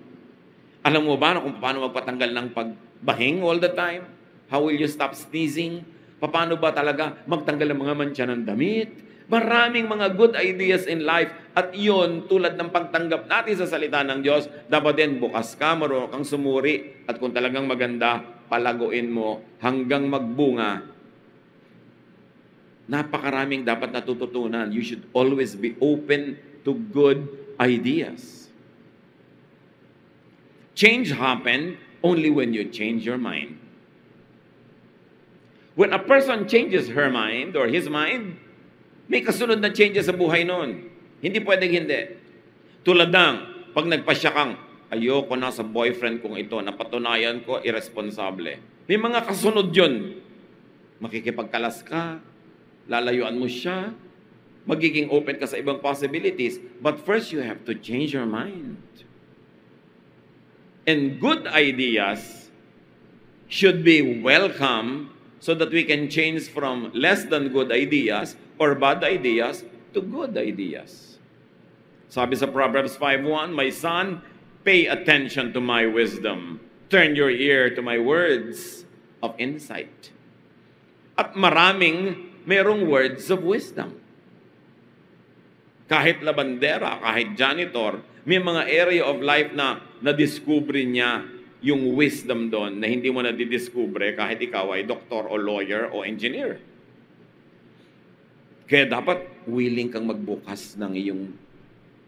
B: Alam mo ba na kung paano magpatanggal ng pagbahing all the time? How will you stop sneezing? Paano ba talaga magtanggal ng mga mancha ng damit? Maraming mga good ideas in life. At yun, tulad ng pagtanggap natin sa salita ng Diyos, dapat din bukas ka, marunong kang sumuri. At kung talagang maganda, palaguin mo hanggang magbunga. Napakaraming dapat natututunan. You should always be open to good ideas. Change happens only when you change your mind. When a person changes her mind or his mind, may kasunod na changes sa buhay nun. Hindi pwedeng hindi. Tulad ng, pag nagpasya kang, ayoko na sa boyfriend kong ito, napatunayan ko, irresponsable. May mga kasunod yun. Makikipagkalas ka, lalayuan mo siya, magiging open ka sa ibang possibilities. But first, you have to change your mind. And good ideas should be welcome so that we can change from less than good ideas or bad ideas to good ideas. Sabi sa Proverbs 5:1, my son, pay attention to my wisdom. Turn your ear to my words of insight. At maraming merong words of wisdom. Kahit labandera, kahit janitor, may mga area of life na nadiscover niya yung wisdom doon na hindi mo nadidiscover kahit ikaw ay doktor o lawyer o engineer. Kaya dapat willing kang magbukas ng iyong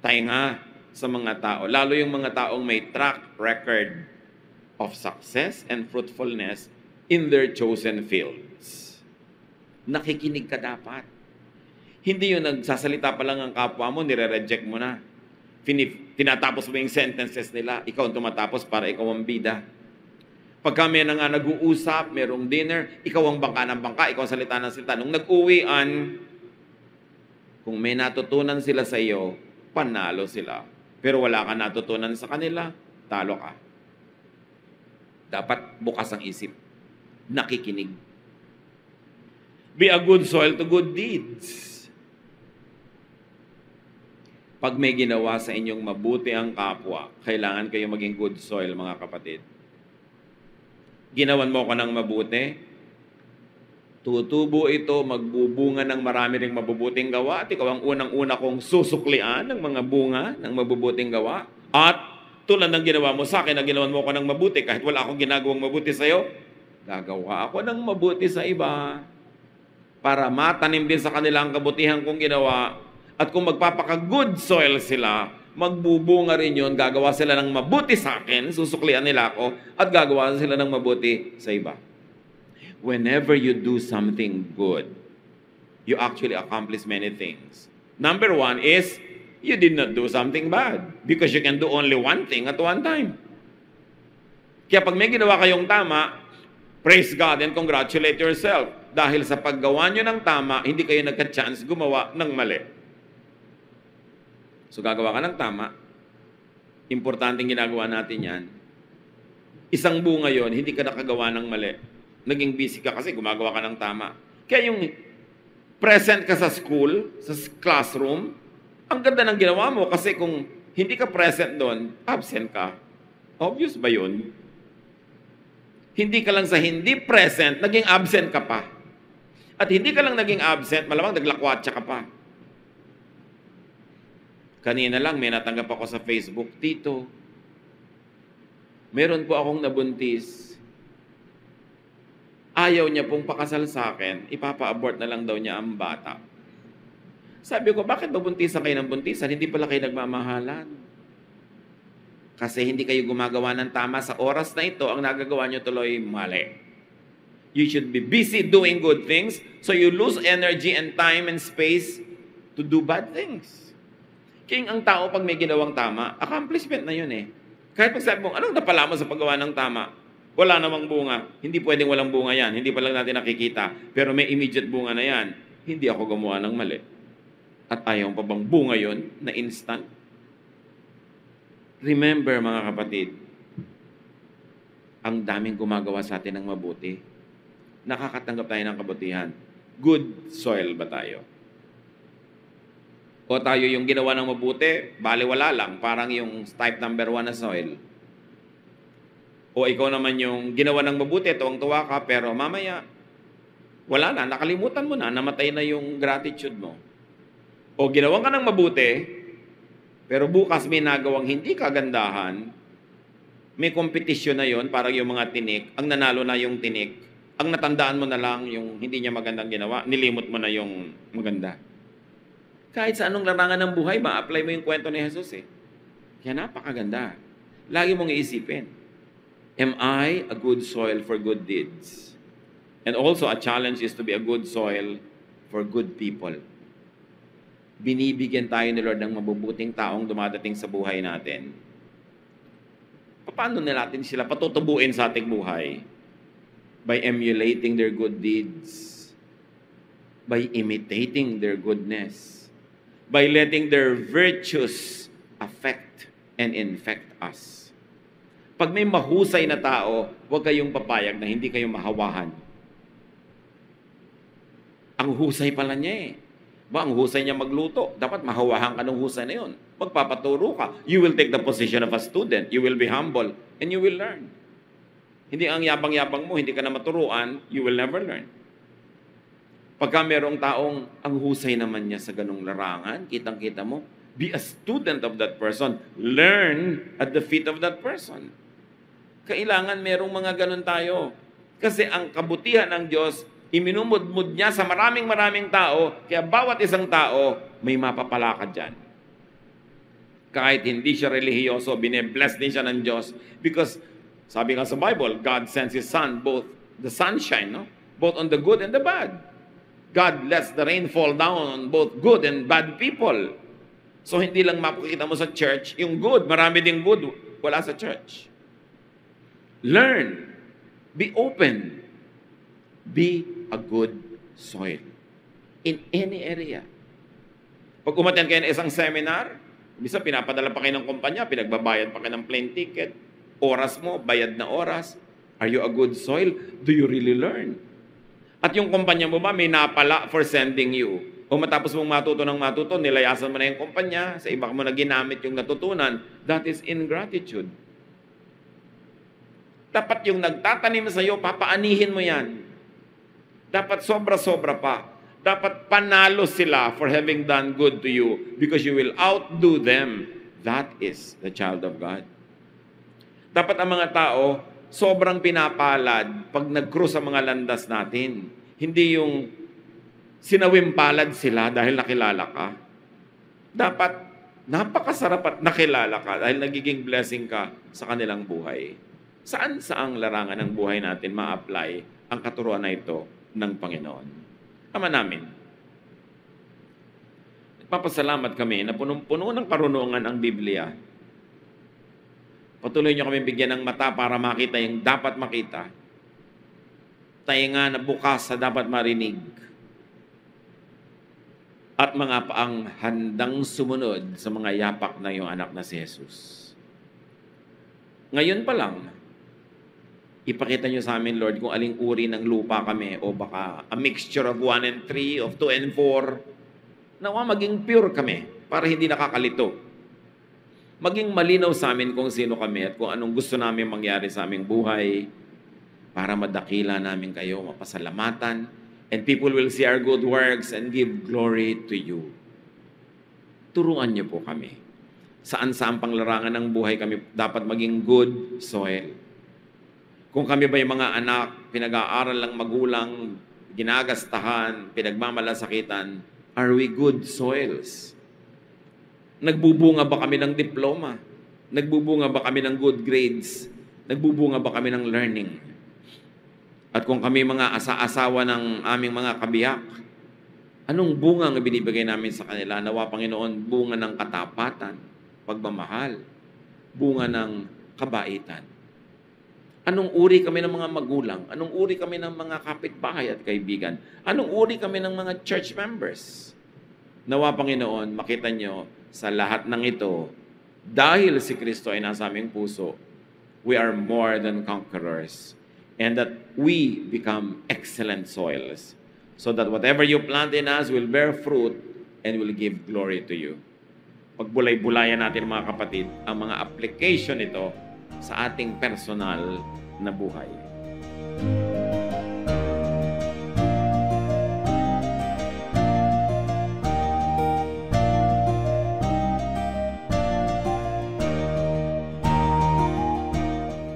B: tainga sa mga tao. Lalo yung mga taong may track record of success and fruitfulness in their chosen fields. Nakikinig ka dapat. Hindi yung nagsasalita pa lang ang kapwa mo, nire-reject mo na. Tinatapos mo yung sentences nila, ikaw ang tumatapos para ikaw ang bida. Pag kami na nga nag-uusap, merong dinner, ikaw ang bangka ng bangka, ikaw ang salita ng salita. Nung nag-uwian, kung may natutunan sila sa iyo, panalo sila. Pero wala ka natutunan sa kanila, talo ka. Dapat bukas ang isip. Nakikinig. Be a good soil to good deeds. Pag may ginawa sa inyong mabuti ang kapwa, kailangan kayo maging good soil, mga kapatid. Ginawan mo ko ng mabuti, tutubo ito, magbubunga ng marami ring mabubuting gawa, at ikaw ang unang-una kong susuklian ng mga bunga ng mabubuting gawa. At tulad ng ginawa mo sa akin, na ginawan mo ko ng mabuti, kahit wala akong ginagawang mabuti sa iyo, gagawa ako ng mabuti sa iba para matanim din sa kanila ang kabutihan kong ginawa. At kung magpapaka-good soil sila, magbubunga rin yun, gagawa sila ng mabuti sa akin, susuklian nila ako, at gagawa sila ng mabuti sa iba. Whenever you do something good, you actually accomplish many things. Number one is, you did not do something bad because you can do only one thing at one time. Kaya pag may ginawa kayong tama, praise God and congratulate yourself. Dahil sa paggawa nyo ng tama, hindi kayo nagka-chance gumawa ng mali. So gagawa ka ng tama, importanteng ginagawa natin yan. Isang bunga yon, hindi ka nakagawa ng mali. Naging busy ka kasi gumagawa ka ng tama. Kaya yung present ka sa school, sa classroom, ang ganda ng ginawa mo kasi kung hindi ka present doon, absent ka. Obvious ba yun? Hindi ka lang sa hindi present, naging absent ka pa. At hindi ka lang naging absent, malamang naglakwatsa ka pa. Kanina lang may natanggap ako sa Facebook, Tito, meron po akong nabuntis. ayaw niya pong pakasal sa akin, ipapa-abort na lang daw niya ang bata. Sabi ko, bakit babuntisan kayo ng buntisan? Hindi pala kayo nagmamahalan. Kasi hindi kayo gumagawa ng tama sa oras na ito, ang nagagawa niyo tuloy mali. You should be busy doing good things so you lose energy and time and space to do bad things. King ang tao pag may ginawang tama, accomplishment na yun eh. Kahit pag sabi mo, anong napala mo sa paggawa ng tama? Wala namang bunga. Hindi pwedeng walang bunga yan. Hindi pa lang natin nakikita. Pero may immediate bunga na yan. Hindi ako gumawa ng mali. At ayaw pa bang bunga yun na instant? Remember mga kapatid, ang daming gumagawa sa atin ng mabuti. Nakakatanggap tayo ng kabutihan. Good soil ba tayo? O tayo yung ginawa ng mabuti, baliwala lang, parang yung type number 1 na soil. O ikaw naman yung ginawa ng mabuti, tuwang-tuwa ka, pero mamaya, wala na, nakalimutan mo na, namatay na yung gratitude mo. O ginawa ka ng mabuti, pero bukas may nagawang hindi kagandahan, may kompetisyon na yon, parang yung mga tinik, ang nanalo na yung tinik, ang natandaan mo na lang yung hindi niya magandang ginawa, nilimot mo na yung maganda. Kahit sa anong larangan ng buhay, ma-apply mo yung kwento ni Jesus eh. Kaya napakaganda. Lagi mong iisipin, am I a good soil for good deeds? And also a challenge is to be a good soil for good people. Binibigyan tayo ni Lord ng mabubuting taong dumadating sa buhay natin. Paano natin sila patutubuin sa ating buhay? By emulating their good deeds. By imitating their goodness. By letting their virtues affect and infect us. Pag may mahusay na tao, huwag kayong papayag na hindi kayo mahawahan. Ang husay pala niya eh. Ba, ang husay niya magluto. Dapat mahawahan ka ng husay na yun. Magpapaturo ka. You will take the position of a student. You will be humble. And you will learn. Hindi ang yabang-yabang mo, hindi ka na maturuan, you will never learn. Pagka merong taong ang husay naman niya sa ganung larangan, kitang-kita mo, be a student of that person. Learn at the feet of that person. Kailangan merong mga ganun tayo. Kasi ang kabutihan ng Diyos, iminumudmud niya sa maraming tao, kaya bawat isang tao, may mapapala ka dyan. Kahit hindi siya relihiyoso, bine-bless din siya ng Diyos. Because, sabi nga sa Bible, God sends His Son, both the sunshine, no? Both on the good and the bad. God lets the rain fall down on both good and bad people. So, hindi lang makikita mo sa church, yung good, marami ding good, wala sa church. Learn. Be open. Be a good soil in any area. Pag umattend kayo ng isang seminar, bisa pinapadala pa kayo ng kumpanya, pinagbabayad pa kayo ng plane ticket, oras mo, bayad na oras. Are you a good soil? Do you really learn? At yung kumpanya mo ba, may napala for sending you. O matapos mong matuto, nilayasan mo na yung kumpanya, sa iba mo na ginamit yung natutunan, that is ingratitude. Dapat yung nagtatanim sa iyo, papaanihin mo yan. Dapat sobra-sobra pa. Dapat panalo sila for having done good to you because you will outdo them. That is the child of God. Dapat ang mga tao, sobrang pinapalad pag nag-cross ang mga landas natin. Hindi yung sinawimpalad sila dahil nakilala ka. Dapat napakasarap at nakilala ka dahil nagiging blessing ka sa kanilang buhay. Saan saang larangan ng buhay natin ma-apply ang katuruan na ito ng Panginoon? Ama namin, nagpapasalamat kami na punong-puno ng karunungan ang Biblia. Patuloy niyo kami bigyan ng mata para makita yung dapat makita. Tainga na bukas sa dapat marinig. At mga paang handang sumunod sa mga yapak na iyong anak na si Jesus. Ngayon pa lang, ipakita niyo sa amin, Lord, kung aling uri ng lupa kami o baka a mixture of 1 and 3, of 2 and 4. Nawa maging pure kami para hindi nakakalito. Maging malinaw sa amin kung sino kami at kung anong gusto namin mangyari sa aming buhay para madakila namin kayo, mapasalamatan, and people will see our good works and give glory to you. Turuan niyo po kami. Saan-saan pang larangan ng buhay kami dapat maging good soil. Kung kami ba yung mga anak, pinag-aaral lang magulang, ginagastahan, pinagmamalasakitan, are we good soils? Nagbubunga ba kami ng diploma? Nagbubunga ba kami ng good grades? Nagbubunga ba kami ng learning? At kung kami mga asa-asawa ng aming mga kabiyak, anong bunga ang binibigay namin sa kanila? Nawa, Panginoon, bunga ng katapatan, pagmamahal, bunga ng kabaitan. Anong uri kami ng mga magulang? Anong uri kami ng mga kapitbahay at kaibigan? Anong uri kami ng mga church members? Nawa, Panginoon, makita nyo sa lahat ng ito, dahil si Kristo ay nasa aming puso, we are more than conquerors, and that we become excellent soils, so that whatever you plant in us will bear fruit and will give glory to you. Pagbulay-bulayan natin, mga kapatid, ang mga application nito sa ating personal na buhay.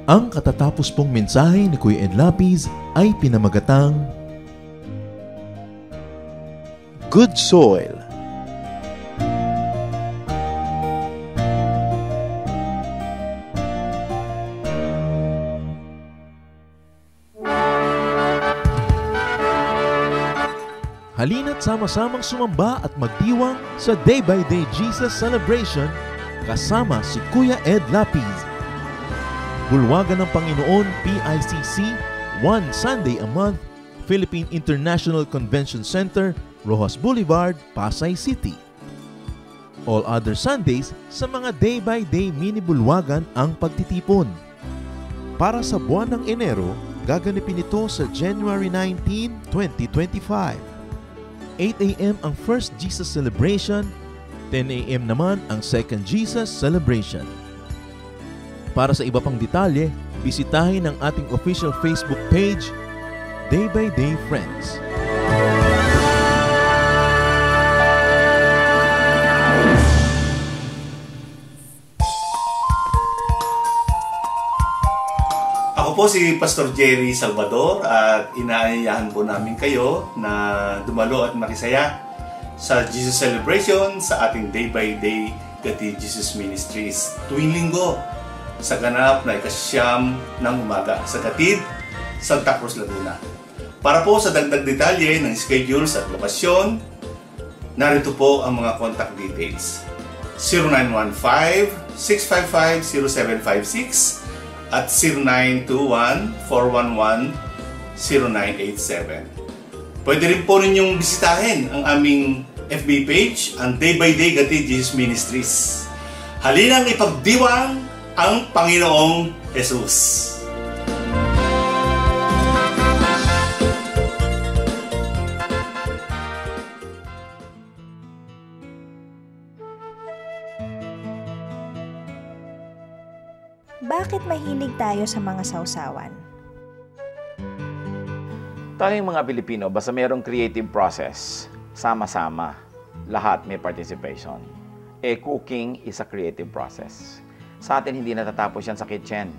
A: Ang katatapos pong mensahe ni Kuya Ed Lapiz ay pinamagatang Good Soil. Halina't sama-samang sumamba at magdiwang sa Day by Day Jesus Celebration kasama si Kuya Ed Lapiz. Bulwagan ng Panginoon, PICC, one Sunday a month, Philippine International Convention Center, Rojas Boulevard, Pasay City. All other Sundays, sa mga day-by-day mini-bulwagan ang pagtitipon. Para sa buwan ng Enero, gaganapin ito sa January 19, 2025. 8 a.m. ang First Jesus Celebration, 10 a.m. naman ang Second Jesus Celebration. Para sa iba pang detalye, bisitahin ang ating official Facebook page, Day by Day Friends.
C: Ako po si Pastor Jerry Salvador at inaayahan po namin kayo na dumalo at makisaya sa Jesus Celebration sa ating Day by Day Gatid Jesus Ministries tuwing linggo sa ganap na ikasyam ng umaga sa Gatid, Santa Cruz, Laguna. Para po sa dagdag detalye ng schedules at lokasyon, narito po ang mga contact details. 0915-655-0756 at 0921-411-0987. Pwede rin po ninyong bisitahin ang aming FB page, ang Day by Day Gatid Jesus Ministries. Halinang ipagdiwang ang Panginoong Jesus.
D: Bakit mahilig tayo sa mga sausawan?
E: Tayong mga Pilipino, basta mayroong creative process, sama-sama, lahat may participation. Cooking is a creative process. Sa atin, hindi natatapos yan sa kitchen.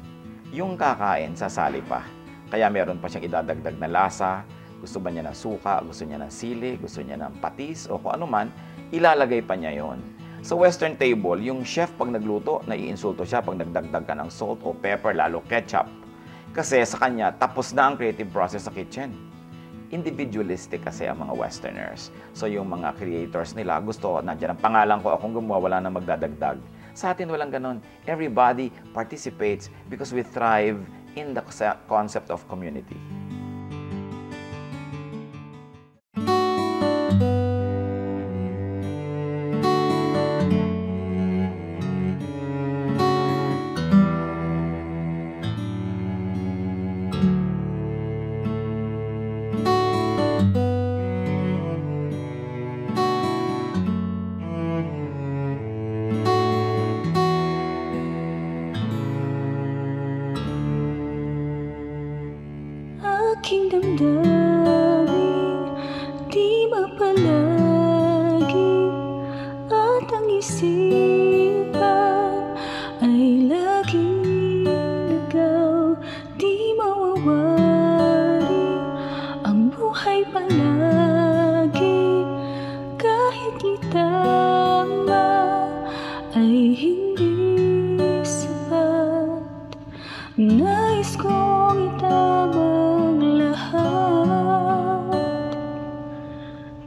E: Yung kakain, sasali pa. Kaya meron pa siyang idadagdag na lasa. Gusto ba niya ng suka, gusto niya ng sili, gusto niya ng patis, o kung ano man, ilalagay pa niya yon. Sa Western table, yung chef pag nagluto, naiinsulto siya pag nagdagdag ka ng salt o pepper, lalo ketchup. Kasi sa kanya, tapos na ang creative process sa kitchen. Individualistic kasi ang mga Westerners. So yung mga creators nila, gusto, nandiyan ang pangalan ko, akong gumawa, wala na magdadagdag. Sa atin walang ganon. Everybody participates because we thrive in the concept of community.
F: palagi kahit itama ay hindi sapat. Nais kong itama ang lahat,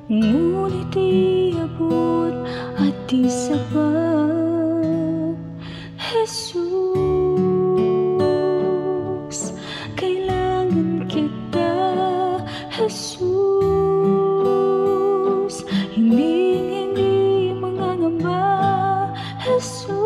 F: ngunit iabot at di sapat. Jesus, kailangan kita. Jesus, hindi mangangamba. Jesus,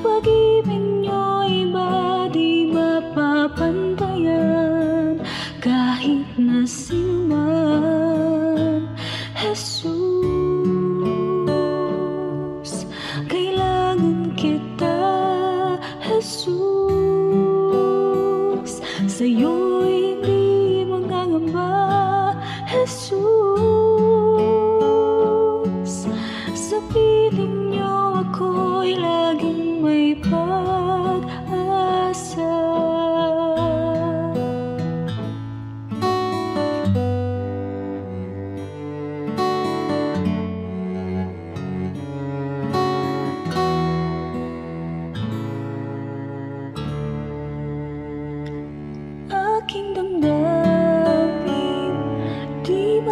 F: pag-ibig niyo'y iba di mapapantayan kahit na sinuman. Jesus, kailangan kita. Jesus, sa'yo'y hindi mangangamba. Jesus, sa piling niyo ako'y laging may pag-asa. Aking damdamin di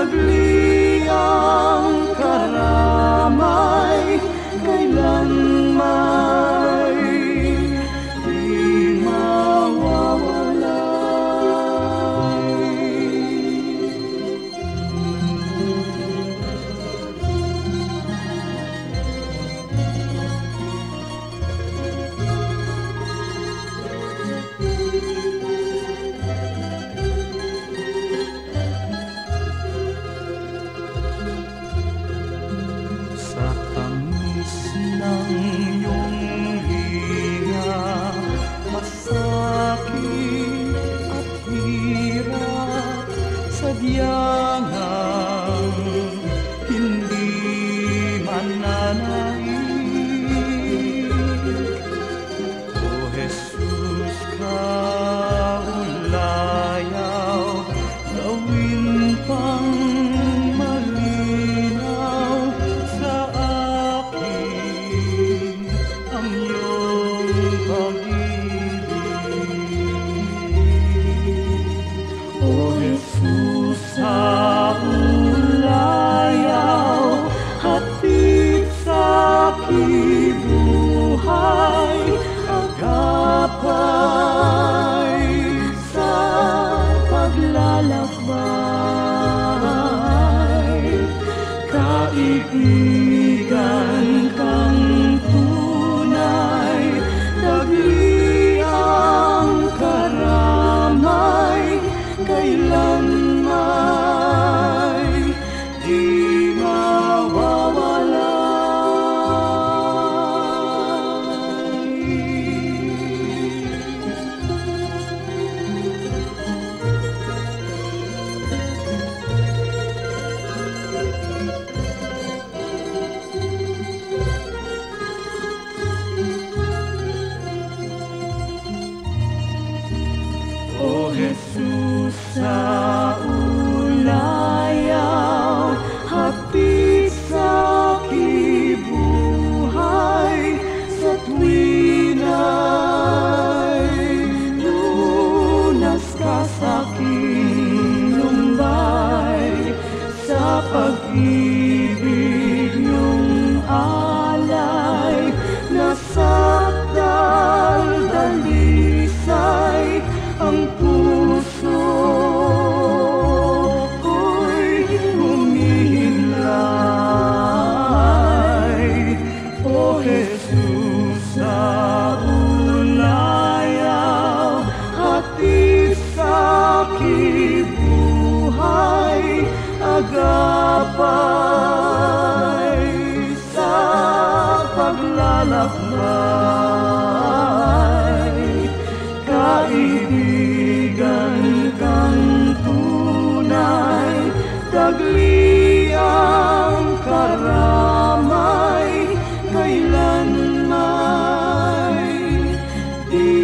G: tagliang karamay, kailanman di sa tamis ng iyong hiya, masakit at hirap, sadyang hindi mananaig. O Jesus, kaulayaw, gawin pang malinaw sa akin ang iyong pag-ibig. O Jesus, sa ulayaw, hatid sa aking buhay, agapay sa paglalakbay. Kaibigan kang tunay, tagliang karamay, kailanman di O Jesus, sa ulayaw, hatid sa aking buhay, sa tuwin ay lunas ka sa aking lumbay, sa pag-ibig niyong alay, nasa daldalisay ang puso ko'y humihimlay. O Jesus, sa ulayaw, hatid sa aking buhay, agapay sa paglalakbay. Kaibigan kang tunay, tagliang karamay, kailanman di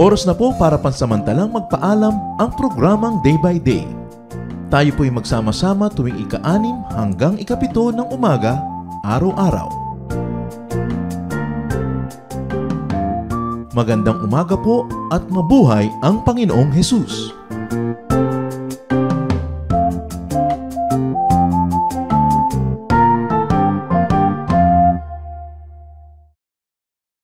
A: Oras na po para pansamantalang magpaalam ang programang Day by Day. Tayo po'y magsama-sama tuwing ika-6 hanggang ika-7 ng umaga, araw-araw. Magandang umaga po at mabuhay ang Panginoong Hesus!